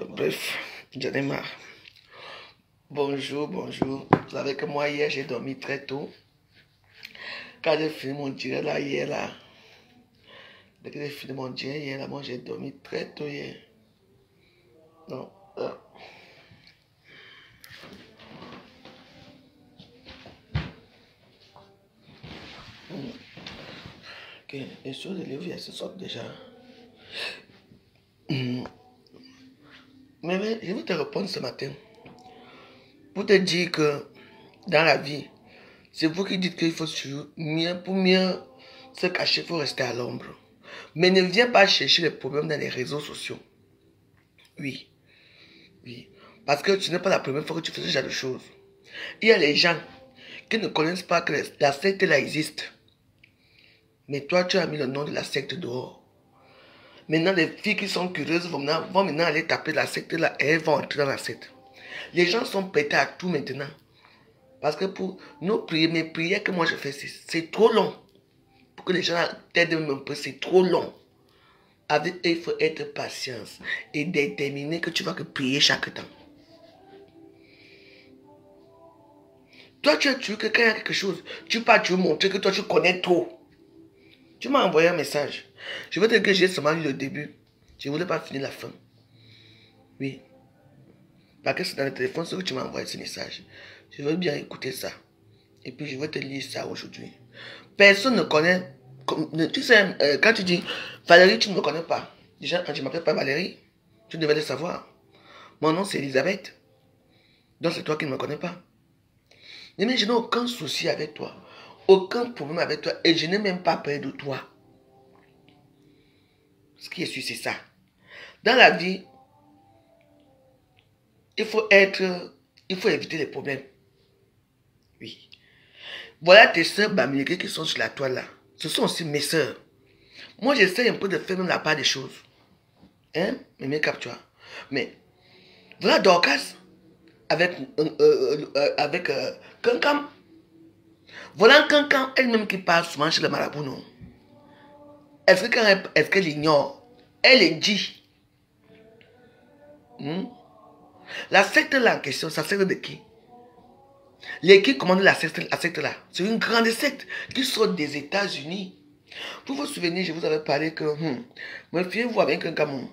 Bref, j'en ai marre. Bonjour, bonjour. Vous savez que moi, hier, j'ai dormi très tôt. Quand j'ai fini mon direct là, hier, là. Dès que j'ai fini mon direct hier, là, moi, j'ai dormi très tôt hier. Non. Ok, les choses de livre, elles se sortent déjà. Mais je vais te répondre ce matin. Pour te dire que dans la vie, c'est vous qui dites qu'il faut pour mieux se cacher, il faut rester à l'ombre. Mais ne viens pas chercher les problèmes dans les réseaux sociaux. Oui. Oui. Parce que tu n'es pas la première fois que tu fais ce genre de choses. Il y a les gens qui ne connaissent pas que la secte là existe. Mais toi, tu as mis le nom de la secte dehors. Maintenant, les filles qui sont curieuses vont maintenant aller taper la secte là et elles vont entrer dans la secte. Les gens sont pétés à tout maintenant. Parce que pour nos prières, mes prières que moi je fais, c'est trop long. Pour que les gens t'aident un peu, c'est trop long. Avec eux, il faut être patient et déterminer que tu vas que prier chaque temps. Toi, tu veux que quand il y a quelque chose, tu veux montrer que toi, tu connais trop. Tu m'as envoyé un message. Je veux te dire que j'ai seulement lu le début. Je ne voulais pas finir la fin. Oui. Parce que c'est dans le téléphone que tu m'as envoyé ce message. Je veux bien écouter ça. Et puis, je vais te lire ça aujourd'hui. Personne ne connaît. Tu sais, quand tu dis Valérie, tu ne me connais pas. Déjà, je ne m'appelle pas Valérie. Tu devais le savoir. Mon nom, c'est Elisabeth. Donc, c'est toi qui ne me connais pas. Mais je n'ai aucun souci avec toi. Aucun problème avec toi. Et je n'ai même pas peur de toi. Ce qui est sûr, c'est ça. Dans la vie, il faut éviter les problèmes. Oui. Voilà tes soeurs Bamileke qui sont sur la toile là. Ce sont aussi mes soeurs. Moi, j'essaie un peu de faire même la part des choses. Hein? Mais mes captures. Mais voilà Dorcas avec Kankam. Voilà Kankam elle-même qui parle souvent chez le marabout, non? Est-ce qu'elle ignore? Elle est dit. La secte là en question, ça secte de qui? Les qui commandent la secte là? C'est une grande secte qui sort des États-Unis. Pour vous souvenir, je vous avais parlé que, fiez-vous avec un Cameroun,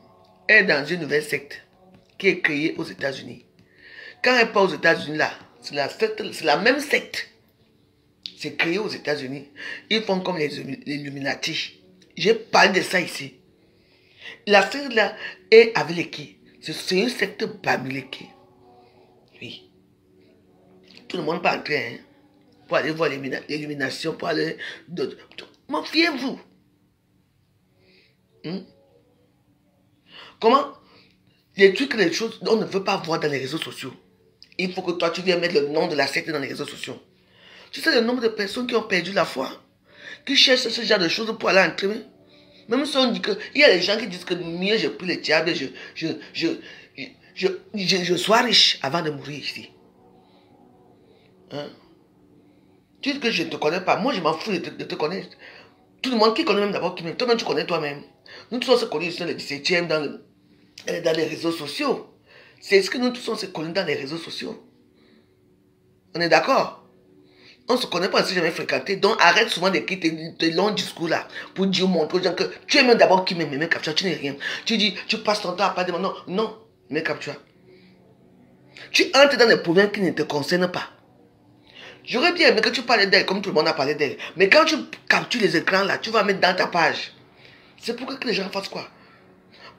elle est dans une nouvelle secte qui est créée aux États-Unis. Quand elle part aux États-Unis là, c'est la même secte. C'est créé aux États-Unis. Ils font comme les Illuminati. J'ai parlé de ça ici. La secte là est avec les qui? C'est une secte Bamileke. Oui. Tout le monde peut entrer, hein, pour aller voir l'illumination, pour aller... M'en fiez-vous. Comment? Les trucs, les choses on ne veut pas voir dans les réseaux sociaux. Il faut que toi, tu viennes mettre le nom de la secte dans les réseaux sociaux. Tu sais le nombre de personnes qui ont perdu la foi, qui cherchent ce genre de choses pour aller entrer. Même si on dit que... Il y a des gens qui disent que mieux je prie le diable, je sois riche avant de mourir ici. Hein? Tu dis que je ne te connais pas. Moi, je m'en fous de te connaître. Tout le monde qui connaît même d'abord qui m'aime. Toi-même, tu connais toi-même. Nous tous on se connaît dans le 17e, dans les réseaux sociaux. C'est ce que nous tous on se connaît dans les réseaux sociaux. On est d'accord? On ne se connaît pas, on ne s'est jamais fréquenté. Donc arrête souvent de quitter tes longs discours là pour dire, montrer aux gens que tu es même d'abord qui m'aime, mais capture, tu n'es rien. Tu dis, tu passes ton temps à pas demander. Non, non, mais capture. Tu entres dans des problèmes qui ne te concernent pas. J'aurais bien aimé que tu parles d'elle comme tout le monde a parlé d'elle. Mais quand tu captures les écrans là, tu vas mettre dans ta page. C'est pour que les gens fassent quoi?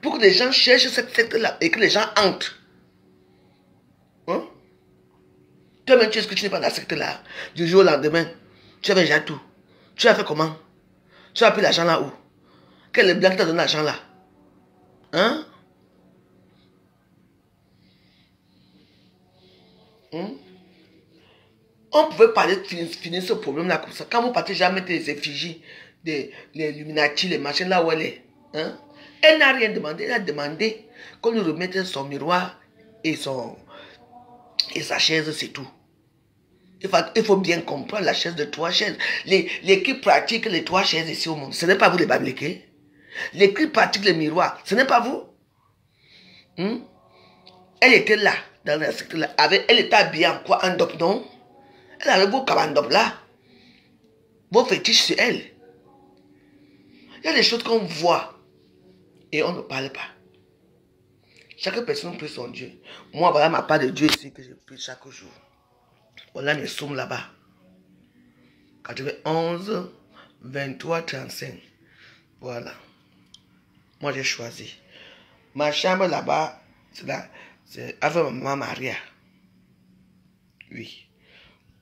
Pour que les gens cherchent cette secte là et que les gens entrent. Hein? Toi-même, tu es ce que tu n'es pas dans la secte là. Du jour au lendemain, tu avais déjà tout. Tu as fait comment? Tu as pris l'argent là où? Quel est le blanc qui t'a donné l'argent là? Hein? On pouvait parler, finir ce problème là comme ça. Quand vous partez jamais mettre les effigies, les Illuminati, les machins là où elle est. Hein? Elle n'a rien demandé. Elle a demandé qu'on lui remette son miroir et sa chaise, c'est tout. Il faut bien comprendre la chaise de 3 chaises. Les qui pratiquent les 3 chaises ici au monde, ce n'est pas vous les babléqués. Les qui pratiquent les miroirs, ce n'est pas vous. Elle était là, dans la secteur là. Elle était habillée en quoi? En dop, non? Elle avait vos cabandop là. Vos fétiches sur elle. Il y a des choses qu'on voit et on ne parle pas. Chaque personne prie son Dieu. Moi, voilà ma part de Dieu ici que je prie chaque jour. Voilà mes sommes là-bas. 91, 23, 35. Voilà. Moi, j'ai choisi. Ma chambre là-bas, c'est là. C'est avec ma maman Maria. Oui.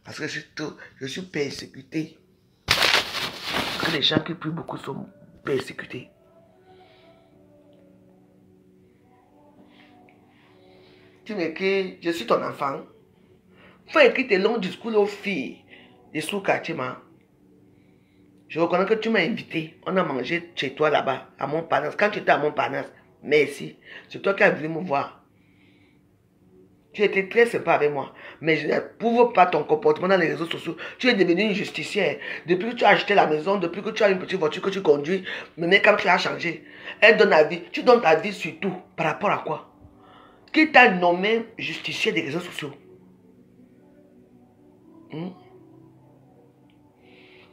Parce que je suis persécuté. Parce que les gens qui prient beaucoup sont persécutés. Tu m'écris, je suis ton enfant. Faut écrire tes longs discours aux filles des sous-quartiers. Je reconnais que tu m'as invité. On a mangé chez toi là-bas, à Montparnasse. Quand tu étais à Montparnasse, merci. C'est toi qui as voulu me voir. Tu étais très sympa avec moi. Mais je n'approuve pas ton comportement dans les réseaux sociaux. Tu es devenu une justicière. Depuis que tu as acheté la maison, depuis que tu as une petite voiture que tu conduis, le make-up tu as changé. Elle donne la vie. Tu donnes ta vie sur tout. Par rapport à quoi? Qui t'a nommé justicier des réseaux sociaux?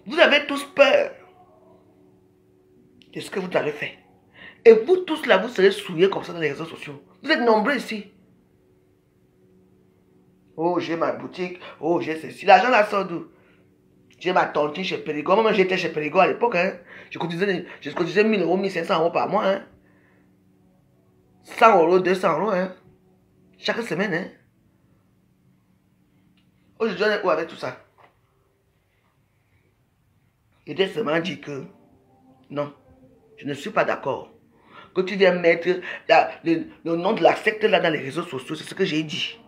Vous avez tous peur de ce que vous avez fait. Et vous tous là, vous serez souillés comme ça dans les réseaux sociaux. Vous êtes nombreux ici. Oh, j'ai ma boutique. Oh, j'ai ceci. L'argent là sort d'où? J'ai ma tontine chez Périgo. Moi, j'étais chez Périgo à l'époque. Hein. Je cotisais 1000 euros, 1500 euros par mois. Hein. 100 euros, 200 euros. Hein. Chaque semaine. Hein. Aujourd'hui, on est où avec tout ça? Il était seulement dit que non, je ne suis pas d'accord. Que tu viens mettre le nom de la secte là dans les réseaux sociaux, c'est ce que j'ai dit.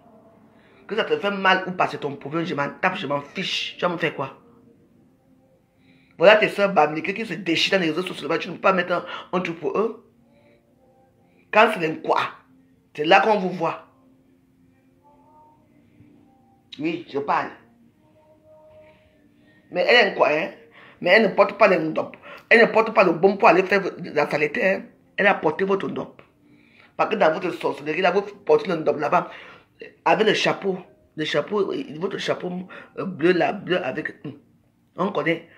Que ça te fait mal ou pas, c'est ton problème, je m'en tape, je m'en fiche. Tu vas me faire quoi? Voilà tes soeurs bamliquées qui se déchirent dans les réseaux sociaux, tu ne peux pas mettre un truc pour eux. Quand c'est un quoi, c'est là qu'on vous voit. Oui, je parle. Mais elle est un quoi, hein? Mais elle ne porte pas les ndop. Elle ne porte pas le bon pour aller faire la saleté. Hein? Elle a porté votre ndop. Parce que dans votre sorcellerie, là, vous portez le ndop là-bas. Avec le chapeau. Le chapeau, votre chapeau bleu là, bleu avec. On connaît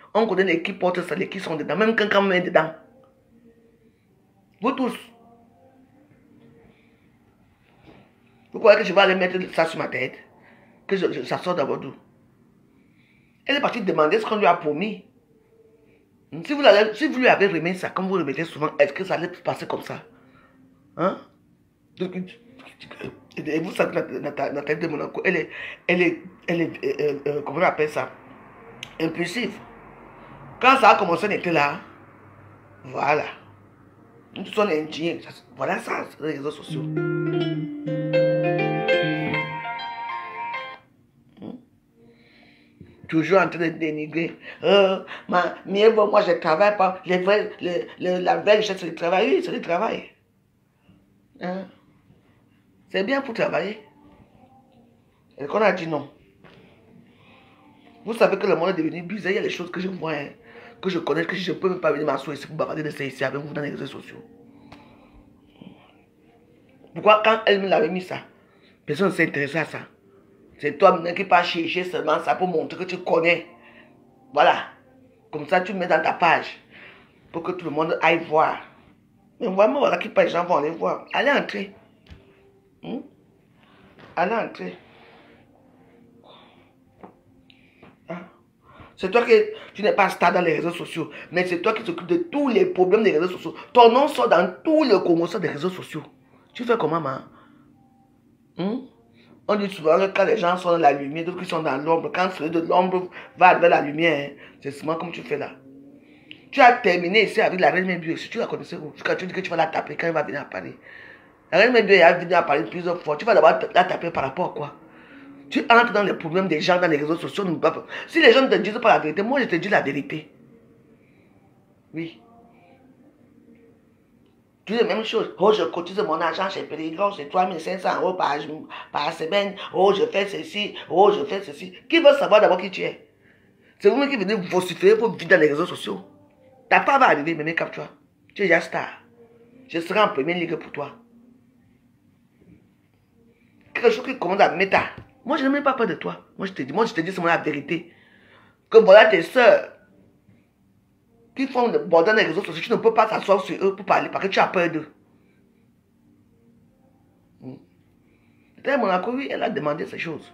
les qui portent ça, les qui sont dedans. Même quand on met dedans. Vous tous. Vous croyez que je vais aller mettre ça sur ma tête? Que ça sort d'abord d'où? Elle est partie demander ce qu'on lui a promis. Si vous lui avez remis ça, comme vous le mettez souvent, est-ce que ça allait passer comme ça? Hein? Et vous savez, la tête de Monaco, elle est comment on appelle ça? Impulsive. Quand ça a commencé, on était là. Voilà. Nous sommes indignés. Voilà ça, les réseaux sociaux. Toujours en train de dénigrer. Moi, je ne travaille pas. La vraie richesse, c'est le travail. Oui, c'est le travail. Hein? C'est bien pour travailler. Et qu'on a dit non. Vous savez que le monde est devenu bizarre. Il y a des choses que je vois, hein, que je connais, que je ne peux même pas venir m'asseoir ici pour bavarder de ça ici avec vous dans les réseaux sociaux. Pourquoi quand elle me l'avait mis ça, personne ne s'est intéressé à ça. C'est toi qui pas chercher seulement ça pour montrer que tu connais. Voilà. Comme ça, tu mets dans ta page. Pour que tout le monde aille voir. Mais vraiment, voilà qui pas les gens vont aller voir. Allez entrer. Allez entrer. Hein? C'est toi que tu n'es pas stable dans les réseaux sociaux. Mais c'est toi qui t'occupes de tous les problèmes des réseaux sociaux. Ton nom sort dans tous les commotions des réseaux sociaux. Tu fais comment, maman? On dit souvent que quand les gens sont dans la lumière, d'autres qui sont dans l'ombre, quand celui de l'ombre va vers la lumière, c'est souvent comme tu fais là. Tu as terminé ici avec la reine Mébio. Si tu la connaissais où? Quand tu dis que tu vas la taper quand elle va venir à Paris. La reine Mébio est venue à Paris plusieurs fois. Tu vas d'abord la taper par rapport à quoi? Tu entres dans les problèmes des gens dans les réseaux sociaux. Si les gens ne te disent pas la vérité, moi je te dis la vérité. Oui. Tu dis la même chose. Oh, je cotise mon argent chez Périgord, c'est 3500 € par semaine. Oh, je fais ceci. Oh, je fais ceci. Qui veut savoir d'abord qui tu es? C'est vous-même qui venez vociférer pour vivre dans les réseaux sociaux. Ta part va arriver, mais cap toi. Tu es déjà star. Je serai en première ligue pour toi. Quelque chose qui commande à méta. Moi, je n'ai même pas peur de toi. Moi, je te dis seulement la vérité. Que voilà tes soeurs qui font le bordel dans les réseaux sociaux, tu ne peux pas t'asseoir sur eux pour parler parce que tu as peur d'eux. Peut-être Monaco, oui, elle a demandé ces choses.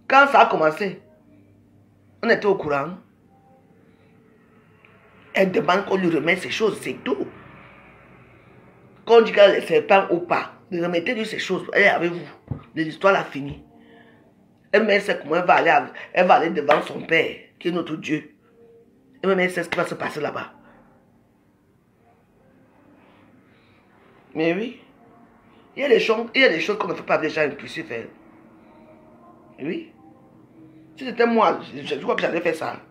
Quand ça a commencé, on était au courant. Elle demande qu'on lui remette ces choses, c'est tout. Quand on dit qu'elle est serpent ou pas, remettez-lui ces choses. Elle est avec vous. L'histoire l'a fini. Elle sait comment elle va aller devant son Père, qui est notre Dieu. Elle sait ce qui va se passer là-bas. Mais oui, il y a des choses qu'on ne fait pas avec des gens impulsifs. Hein. Oui. Si c'était moi, je crois que j'allais faire ça.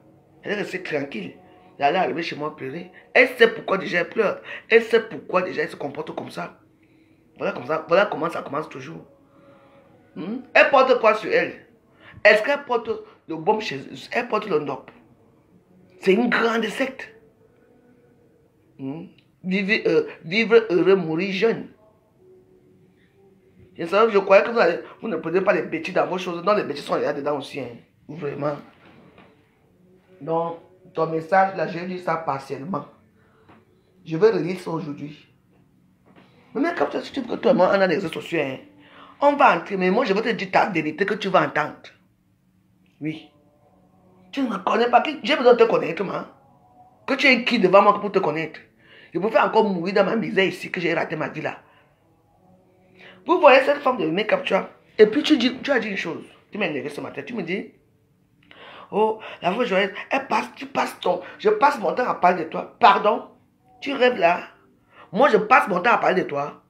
Elle est restée tranquille. Elle allait arriver chez moi pleurer. Elle sait pourquoi déjà elle pleure. Elle sait pourquoi déjà elle se comporte comme ça. Voilà comment ça commence toujours. Elle porte quoi sur elle? Est-ce qu'elle porte le bombe chez elle? Elle porte le NOP. C'est une grande secte. Vivre heureux, mourir jeune. Je croyais que vous ne prenez pas les bêtises dans vos choses. Non, les bêtises sont là-dedans aussi. Hein. Vraiment. Donc, ton message, là, j'ai lu ça partiellement. Je vais relire ça aujourd'hui. Mais comme ça, si tu veux que toi et moi, on a les réseaux sociaux, hein, on va entrer. Mais moi, je vais te dire ta vérité que tu vas entendre. Oui. Tu ne me connais pas. J'ai besoin de te connaître, moi. Que tu es qui devant moi pour te connaître. Je peux faire encore mourir dans ma misère ici, que j'ai raté ma vie là. Vous voyez cette forme de make-up, tu vois. Et puis tu as dit une chose. Tu m'as énervé ce matin. Tu me dis, oh, la voix Joël, je passe mon temps à parler de toi. Pardon? Tu rêves là? Moi, je passe mon temps à parler de toi.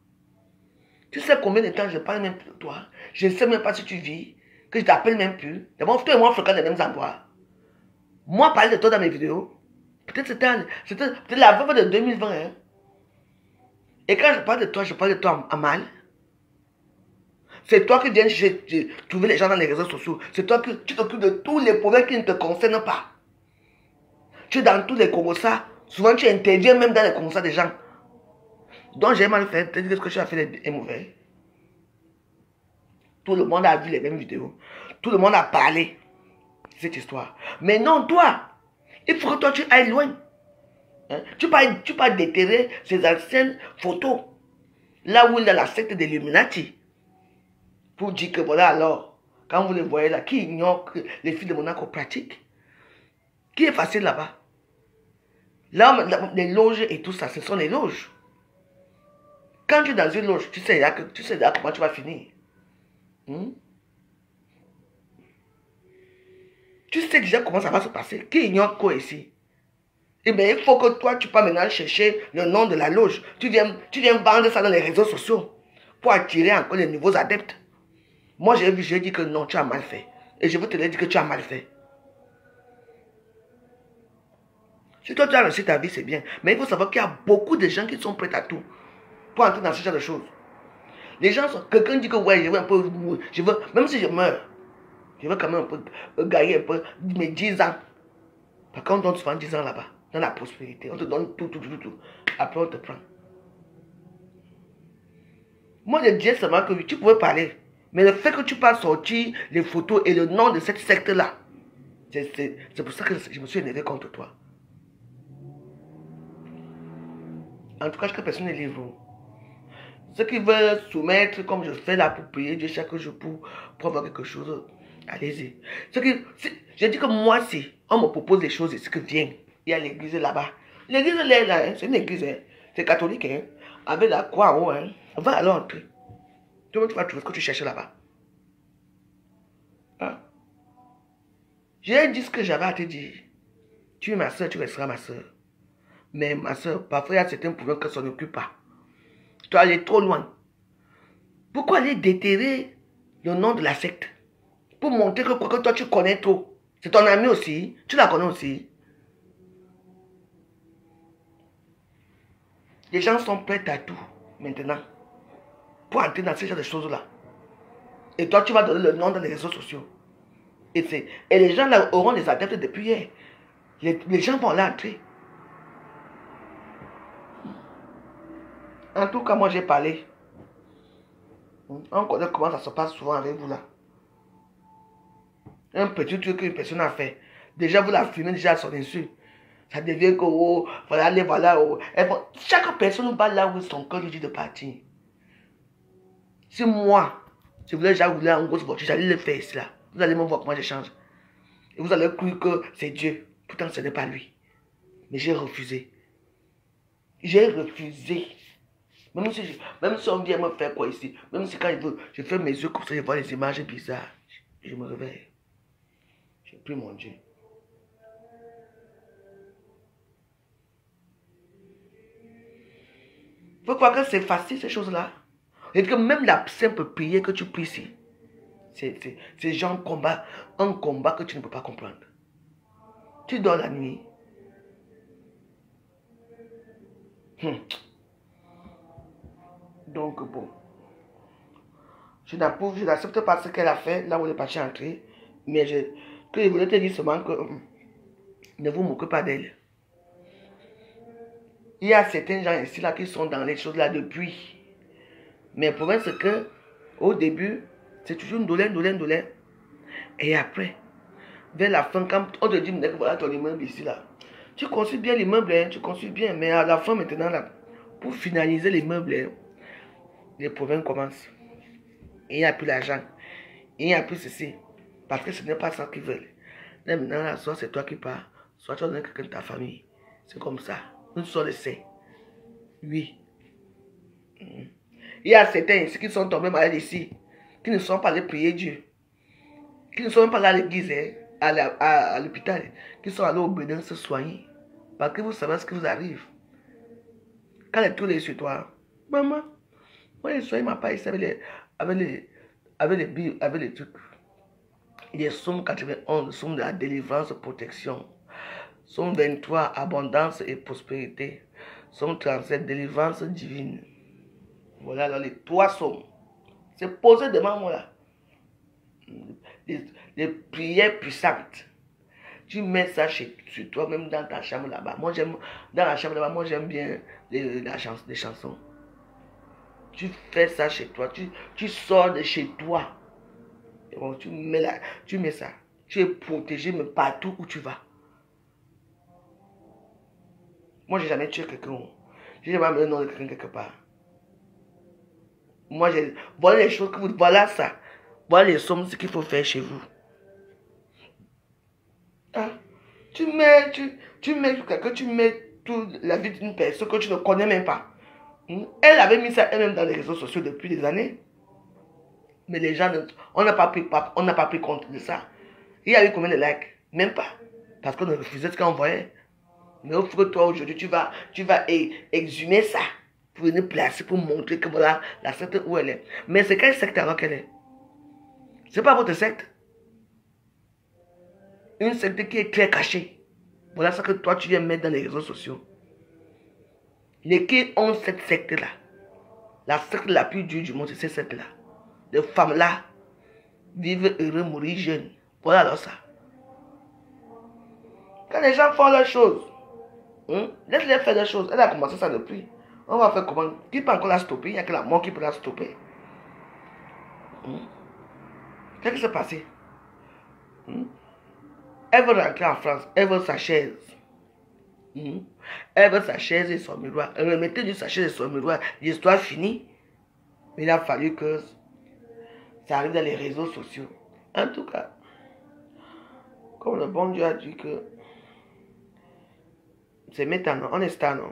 Tu sais combien de temps je parle même plus de toi? Je ne sais même pas si tu vis, que je t'appelle même plus. D'abord, toi et moi, on fréquente les mêmes endroits. Moi, parler de toi dans mes vidéos, peut-être c'était la veuve de 2020. Hein. Et quand je parle de toi en mal. C'est toi qui viens trouver les gens dans les réseaux sociaux. C'est toi qui t'occupes de tous les problèmes qui ne te concernent pas. Tu es dans tous les congossas. Souvent, tu interviens même dans les congossas des gens. Donc, j'ai mal fait. Peut-être que ce que tu as fait est mauvais. Tout le monde a vu les mêmes vidéos. Tout le monde a parlé de cette histoire. Mais non, toi, il faut que toi, tu ailles loin. Hein? Tu peux déterrer ces anciennes photos. Là où il y a la secte des Illuminati. Pour dire que voilà alors, quand vous les voyez là, qui ignore que les filles de Monaco pratiquent? Qui est facile là-bas? Là, les loges et tout ça, ce sont les loges. Quand tu es dans une loge, tu sais là comment tu vas finir. Tu sais déjà comment ça va se passer. Qui ignore quoi ici? Eh bien, il faut que toi, tu peux maintenant chercher le nom de la loge. Tu viens vendre ça dans les réseaux sociaux pour attirer encore les nouveaux adeptes. Moi, j'ai dit que non, tu as mal fait. Et je veux te le dire que tu as mal fait. Si toi, tu as réussi ta vie, c'est bien. Mais il faut savoir qu'il y a beaucoup de gens qui sont prêts à tout pour entrer dans ce genre de choses. Les gens sont... Quelqu'un dit que ouais, je veux un peu... même si je meurs, je veux quand même un peu gagner un peu mes 10 ans. Parce qu'on donne souvent 10 ans là-bas, dans la prospérité. On te donne tout. Après, on te prend. Moi, je disais seulement que tu pouvais parler. Mais le fait que tu passes sortir les photos et le nom de cette secte-là, c'est pour ça que je me suis énervé contre toi. En tout cas, que personne n'est libre. Ceux qui veulent soumettre, comme je fais là, pour payer Dieu chaque jour pour avoir quelque chose, allez-y. Je dis que moi, si on me propose des choses, c'est que viens. Il y a l'église là-bas. L'église là, hein, c'est une église, hein, c'est catholique, hein, avec la croix en haut. Hein. Va alors entrer. Tu vas trouver ce que tu cherches là-bas. Hein? J'ai dit ce que j'avais à te dire. Tu es ma soeur, tu resteras ma soeur. Mais ma soeur, parfois il y a certains problèmes que ça n'occupe pas. Tu dois aller trop loin. Pourquoi aller déterrer le nom de la secte? Pour montrer que toi tu connais trop. C'est ton ami aussi. Tu la connais aussi. Les gens sont prêts à tout maintenant pour entrer dans ce genre de choses-là. Et toi, tu vas donner le nom dans les réseaux sociaux. Et les gens là auront des adeptes depuis hier. Les gens vont l'entrer. En tout cas, moi j'ai parlé. On connaît comment ça se passe souvent avec vous là. Un petit truc qu'une personne a fait. Déjà, vous la filmez déjà à son insu. Ça devient que, oh, voilà, allez, voilà, oh. Chaque personne va là où son cœur lui dit de partir. Si moi, je voulais déjà rouler en grosse voiture, j'allais le faire ici là. Vous allez me voir comment je change. Et vous allez croire que c'est Dieu. Pourtant, ce n'est pas lui. Mais j'ai refusé. J'ai refusé. Même si on vient me faire quoi ici, même si quand je fais mes yeux comme ça, je vois les images bizarres, je me réveille. Je prie mon Dieu. Vous croyez que c'est facile ces choses-là? Et que même la simple prière que tu pries ici, c'est genre un combat que tu ne peux pas comprendre. Tu dors la nuit. Donc bon, je n'accepte pas ce qu'elle a fait, là où elle est partie entrer, mais je voulais te dire seulement que ne vous moquez pas d'elle. Il y a certains gens ici là qui sont dans les choses là depuis. Mais le problème c'est que au début, c'est toujours une douleur. Et après, vers la fin, quand on te dit, voilà ton immeuble ici là, tu construis bien l'immeuble, hein, tu construis bien, mais à la fin maintenant là, pour finaliser l'immeuble, hein, les problèmes commencent. Il n'y a plus l'argent. Il n'y a plus ceci. Parce que ce n'est pas ça qu'ils veulent. Là, maintenant, là, soit c'est toi qui pars, soit tu as donné quelqu'un de ta famille. C'est comme ça. Nous sommes les saints. Oui. Il y a certains ici qui sont tombés malades ici, qui ne sont pas allés prier Dieu, qui ne sont même pas allés à l'église, hein, à l'hôpital, qui sont allés au Bénin se soigner. Parce que vous savez ce qui vous arrive. Quand les tours est sur toi, maman, moi, les soins, il m'a pas ici avec les trucs. Il est Somme 91, Somme de la délivrance, protection. Somme 23, abondance et prospérité. Somme 37, délivrance divine. Voilà alors les 3 sommes. C'est posé devant moi là. Des prières puissantes. Tu mets ça sur toi, même dans ta chambre là-bas. Moi j'aime, dans la chambre là-bas, moi j'aime bien les chansons. Tu fais ça chez toi, tu sors de chez toi. Et bon, tu mets ça. Tu es protégé, mais partout où tu vas. Moi, j'ai jamais tué quelqu'un. J'ai jamais amené le nom de quelqu'un quelque part. Moi, voilà les choses que vous... Voilà ça. Voilà les sommes, ce qu'il faut faire chez vous. Ah, tu mets quelqu'un, tu mets toute la vie d'une personne que tu ne connais même pas. Elle avait mis ça elle-même dans les réseaux sociaux depuis des années. Mais les gens, on n'a pas pris compte de ça. Il y a eu combien de likes? Même pas. Parce qu'on refusait ce qu'on voyait. Mais au fond que toi aujourd'hui, tu vas exhumer ça pour venir placer, pour montrer que voilà la secte où elle est. Mais c'est quelle secte alors qu'elle est? C'est pas votre secte. Une secte qui est très cachée. Voilà ce que toi tu viens mettre dans les réseaux sociaux. Les qui ont cette secte-là, la secte la plus dure du monde, c'est cette secte-là. Les femmes-là vivent heureux, mourir jeunes. Voilà alors ça. Quand les gens font leurs choses, laisse-les faire des choses. Elle a commencé ça depuis. On va faire comment? Qui peut encore la stopper? Il n'y a que la mort qui peut la stopper. Qu'est-ce qui s'est passé? Elle veut rentrer en France. Elle veut sa chaise. Elle veut sa chaise et son miroir. Elle remettait du sa chaise et son miroir. L'histoire finie. Mais il a fallu que ça arrive dans les réseaux sociaux. En tout cas, comme le bon Dieu a dit que c'est maintenant, on est stable.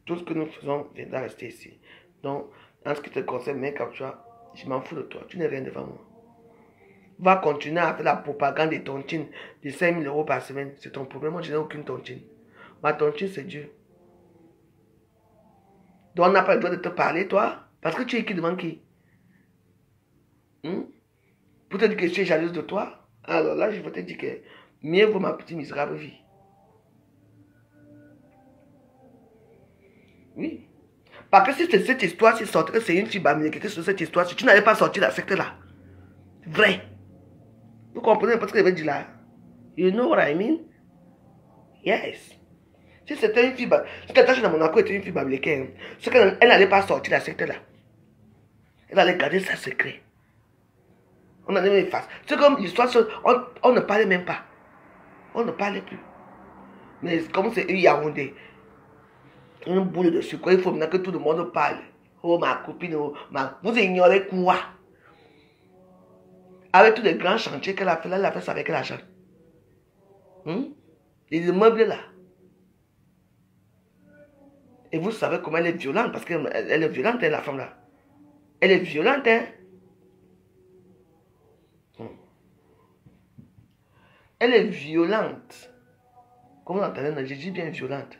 Tout ce que nous faisons viendra rester ici. Donc, en ce qui te concerne, mec, comme toi, je m'en fous de toi. Tu n'es rien devant moi. Va continuer à faire la propagande de tontine de 5 000 € par semaine. C'est ton problème. Moi, je n'ai aucune tontine. Ma tontine, c'est Dieu. Donc, on n'a pas le droit de te parler, toi. Parce que tu es qui devant qui? Pour te dire que je suis jalouse de toi. Alors là, je vais te dire que mieux vaut ma petite misérable vie. Oui. Parce que si c'est cette histoire, si sortait, c'est une fille bamileke qui sur cette histoire, si tu n'allais pas sortir de la secte là. Vrai. Vous comprenez pas ce que je veux dire là? You know what I mean? Yes. Si c'était une fille, si Tata China Monaco était une fille bamileke, c'est qu'elle n'allait pas sortir de la secte là. Elle allait garder sa secret. On en est face. C'est comme l'histoire, on ne parlait même pas. On ne parlait plus. Mais comme c'est une Yaoundé, une boule de sucre, il faut maintenant que tout le monde parle. Oh ma copine, oh, vous ignorez quoi? Avec tous les grands chantiers qu'elle a fait, elle a fait ça avec l'argent. Les immeubles là. Et vous savez comment elle est violente, parce qu'elle est violente, hein, la femme là. Elle est violente, hein. Elle est violente. Comment vous entendez? Je dis bien violente.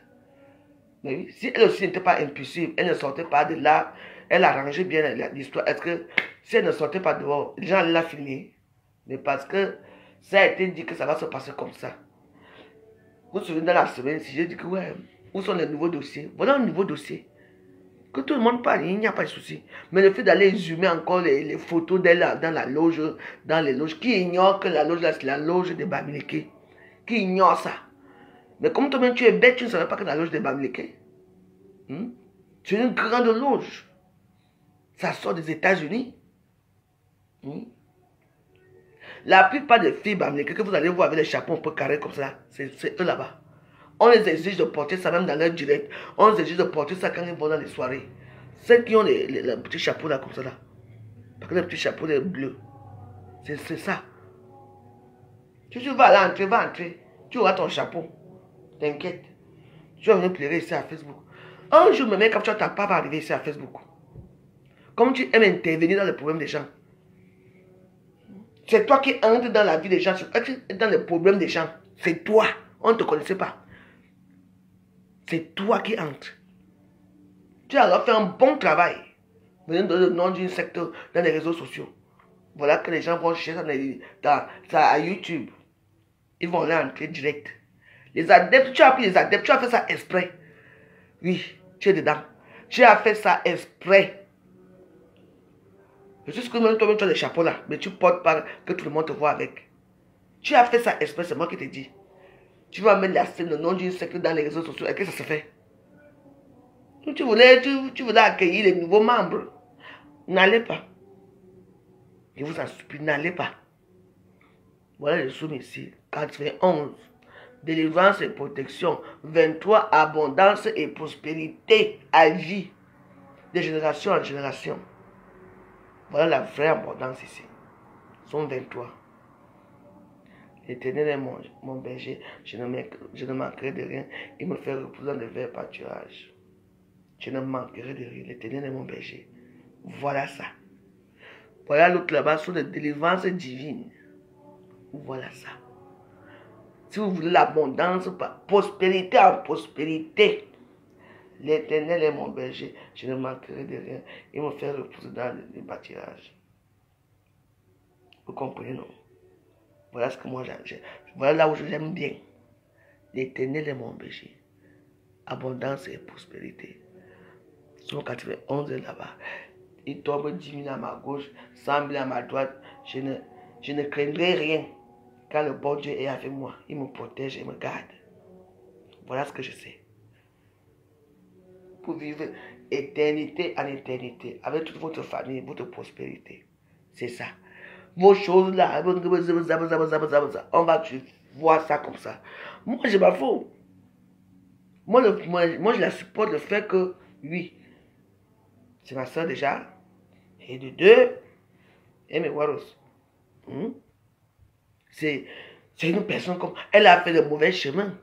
Mais oui, si elle aussi n'était pas impulsive, elle ne sortait pas de là, elle arrangeait bien l'histoire. Est-ce que si elle ne sortait pas dehors, les gens allaient la filmer? Mais parce que ça a été dit que ça va se passer comme ça. Vous vous souvenez dans la semaine, si j'ai dit que ouais, où sont les nouveaux dossiers? Voilà un nouveau dossier. Que tout le monde parle, il n'y a pas de souci. Mais le fait d'aller exhumer encore les photos d'elle dans la loge, dans les loges, qui ignore que la loge là, c'est la loge des Bamileke? Qui ignore ça? Mais comme toi-même tu es bête, tu ne savais pas que la loge des Bamileke. C'est une grande loge. Ça sort des États-Unis. La plupart des filles Bamileke que vous allez voir avec les chapeaux un peu carrés comme ça, c'est eux là-bas. On les exige de porter ça même dans leur direct. On les exige de porter ça quand ils vont dans les soirées. Celles qui ont les petits chapeaux là comme ça là. Parce que les petits chapeaux les bleus. C'est ça. Tu vas là entrer, va entrer. Tu auras ton chapeau. T'inquiète. Tu vas venir pleurer ici à Facebook. Un jour, même quand tu n'as pas arriver ici à Facebook. Comme tu aimes intervenir dans les problèmes des gens. C'est toi qui entres dans la vie des gens, dans les problèmes des gens. C'est toi. On ne te connaissait pas. C'est toi qui entres. Tu as alors fait un bon travail. Venez donner le nom d'une secte dans les réseaux sociaux. Voilà que les gens vont chercher à YouTube. Ils vont aller entrer direct. Les adeptes, tu as pris les adeptes, tu as fait ça exprès. Oui, tu es dedans. Tu as fait ça exprès. Je sais que même toi-même tu as des chapeaux là, mais tu portes pas que tout le monde te voit avec. Tu as fait ça exprès, c'est moi qui te dis. Tu vas mettre le nom d'une secte dans les réseaux sociaux et que ça se fait. Tu voulais accueillir les nouveaux membres. N'allez pas. Je vous en supplie, n'allez pas. Voilà les sommes ici. 91. Délivrance et protection. 23. Abondance et prospérité à vie. De génération en génération. Voilà la vraie abondance ici. Sont 23. L'Éternel est mon berger. Je ne manquerai de rien. Il me fait reposer dans de verts pâturages. Je ne manquerai de rien. L'Éternel est mon berger. Voilà ça. Voilà l'autre là-bas sur les délivrances divines. Voilà ça. Si vous voulez l'abondance, prospérité en prospérité. L'Éternel est mon berger. Je ne manquerai de rien. Il me fait reposer dans les pâturages. Vous comprenez, non? Voilà ce que moi j'aime. Voilà là où j'aime bien. L'Éternel est mon berger. Abondance et prospérité. Son 91 est là-bas. Il tombe 10 000 à ma gauche, 100 000 à ma droite. Je ne craindrai rien. Car le bon Dieu est avec moi. Il me protège et me garde. Voilà ce que je sais. Pour vivre éternité en éternité. Avec toute votre famille, votre prospérité. C'est ça. Vos choses là, on va voir ça comme ça. Moi, je m'en fous. Moi, je la supporte le fait que, oui, c'est ma soeur déjà. Et de deux, et mes Waros. C'est une personne comme... Elle a fait le mauvais chemin.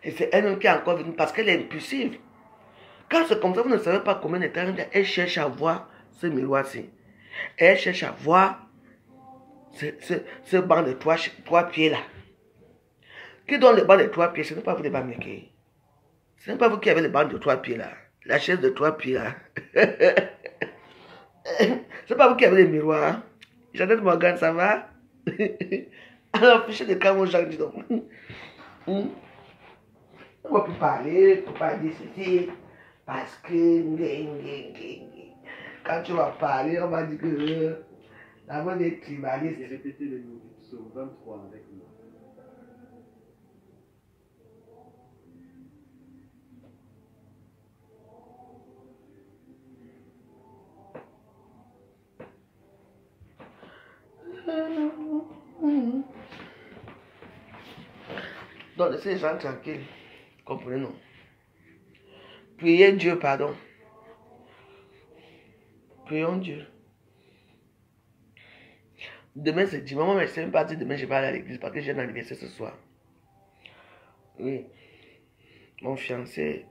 Et c'est elle-même qui est encore venue parce qu'elle est impulsive. Quand c'est comme ça, vous ne savez pas combien de temps elle cherche à voir ce miroir-ci. Elle cherche à voir ce banc de trois pieds là. Qui donne le banc de 3 pieds? Ce n'est pas vous les Bamileke. Ce n'est pas vous qui avez le banc de 3 pieds là. La chaise de 3 pieds là. C'est pas vous qui avez le miroir. Jeannette Morgan, ça va? Alors, fichez de camp aux gens, dis donc. On ne va plus parler, on ne peut pas dire ceci. Parce que quand tu vas parler, on va dire que la bonne est tribaliste. J'ai répété le numéro du psaume 23 avec moi. Donc, laissez les gens tranquilles. Comprenez-nous. Priez Dieu, pardon. Prions Dieu. Demain, c'est dimanche. Moi, je ne sais même pas si demain, je vais aller à l'église parce que j'ai un anniversaire ce soir. Oui. Mon fiancé